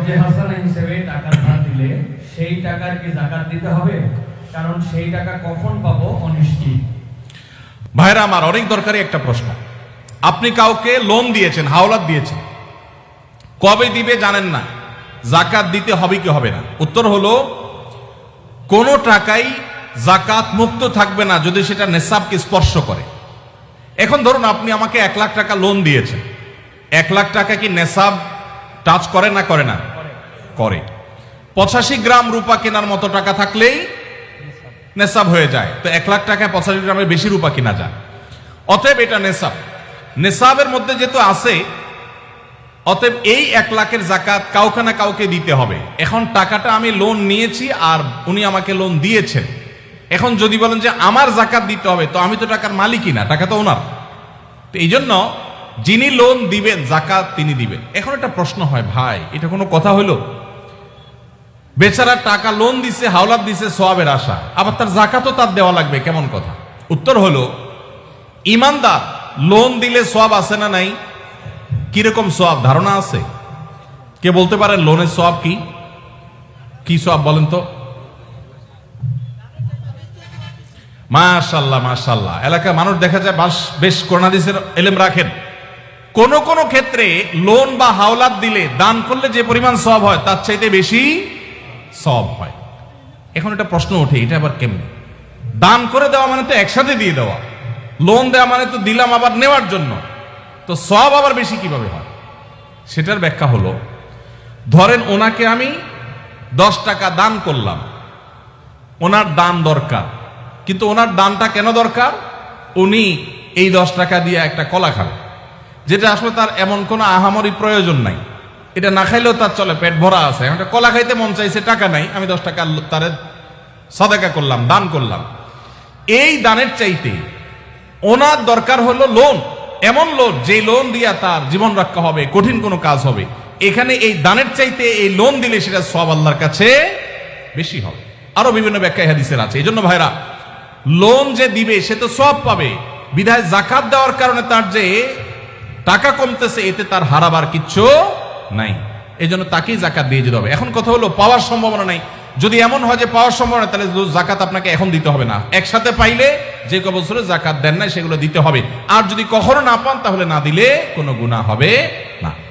হজ্জে হাসানা হিসেবে টাকা ধার দিলে সেই টাকার কি যাকাত দিতে হবে? কারণ সেই টাকা কখন পাবো অনিশ্চিত। ভাইরা আমার, অনেক দরকারি একটা প্রশ্ন। আপনি কাউকে লোন দিয়েছেন, হাওলাত দিয়েছেন, কবে দিবে জানেন না, যাকাত দিতে হবে কি হবে না? উত্তর হলো, কোনো টাকাই যাকাত মুক্ত থাকবে না যদি সেটা নেসাবকে স্পর্শ করে। এখন ধরুন আপনি আমাকে 1 লাখ টাকা লোন দিয়েছেন, 1 লাখ টাকা কি নেসাব টাচ করে না করে না? করে। 85 গ্রাম রূপা কেনার মতো টাকা থাকলেই নেসাব হয়ে যায়। তো 1 লাখ টাকায় 85 গ্রামের বেশি রূপা কিনা যায়। অতএব এটা নেসাব, নেসাবের মধ্যে যেহেতু আছে, অতএব এই 1 লাখের যাকাত কাউকে না কাউকে দিতে হবে। এখন টাকাটা আমি লোন নিয়েছি আর উনি আমাকে লোন দিয়েছেন, এখন যদি বলেন যে আমার যাকাত দিতে হবে, তো আমি তো টাকার মালিকই না, টাকা তো ওনার। তো এই জন্য যিনি লোন দিবেন যাকাত তিনি দিবেন। এখন একটা প্রশ্ন হয়, ভাই এটা কোনো কথা হলো? বেচারা টাকা লোন দিছে, হাওলাত দিছে সওয়াবের আশা, আবার তার যাকাতও তার দেওয়া লাগবে, কেমন কথা? উত্তর হলো, ইমানদার লোন দিলে সওয়াব আছে না নাই? কিরকম সওয়াব ধারণা আছে? কে বলতে পারেন লোনের সওয়াব কি? কি সওয়াব বলেন তো? মাশাআল্লাহ মাশাআল্লাহ, এলাকায় মানুষ দেখা যায় বেশ কোরআন হাদিসের ইলম রাখেন। কোন কোন ক্ষেত্রে লোন বা হাওলাত দিলে, দান করলে যে পরিমাণ সওয়াব হয় তার চাইতে বেশি সওয়াব হয়। এখন এটা প্রশ্ন ওঠে, এটা আবার কেমনে? দান করে দেওয়া মানে তো একসাথে দিয়ে দেওয়া, লোন দেওয়া মানে তো দিলাম আবার নেওয়ার জন্য, তো সওয়াব আবার বেশি কিভাবে হয়? সেটার ব্যাখ্যা হলো, ধরেন ওনাকে আমি 10 টাকা দান করলাম, ওনার দান দরকার, কিন্তু ওনার দানটা কেন দরকার? উনি এই 10 টাকা দিয়ে একটা কলা খাবে, যেটা আসলে তার এমন কোনো আহামরি প্রয়োজন নাই, এটা না খাইলেও তার চলে, পেট ভরা আছে, এখন কলা খাইতে মন চাইছে, টাকা নাই, আমি 10 টাকা তারে সাদাকা করলাম, দান করলাম। এই দানের চাইতে ওনার দরকার হলো লোন, এমন লোন যে লোন দিয়া তার জীবন রক্ষা হবে, কঠিন কোনো কাজ হবে। এখানে এই দানের চাইতে এই লোন দিলে সেটা সওয়াব আল্লাহর কাছে বেশি হবে। আরো বিভিন্ন ব্যাখ্যা হাদিসের আছে। এই জন্য ভাইরা, লোন যে দিবে সে তো সওয়াব পাবে, বিধায় যাকাত দেওয়ার কারণে তার যে টাকা কমতেছে, এতে তার হারাবার কিচ্ছু নাই, এই জন্য তাকেই যাকাত দিয়ে যেতে হবে। এখন কথা হলো, পাওয়ার সম্ভাবনা নাই। যদি এমন হয় যে পাওয়ার সম্ভাবনা, তাহলে যাকাত আপনাকে এখন দিতে হবে না, একসাথে পাইলে যে ক বছরে যাকাত দেন না সেগুলো দিতে হবে। আর যদি কখনো না পান, তাহলে না দিলে কোনো গুনাহ হবে না।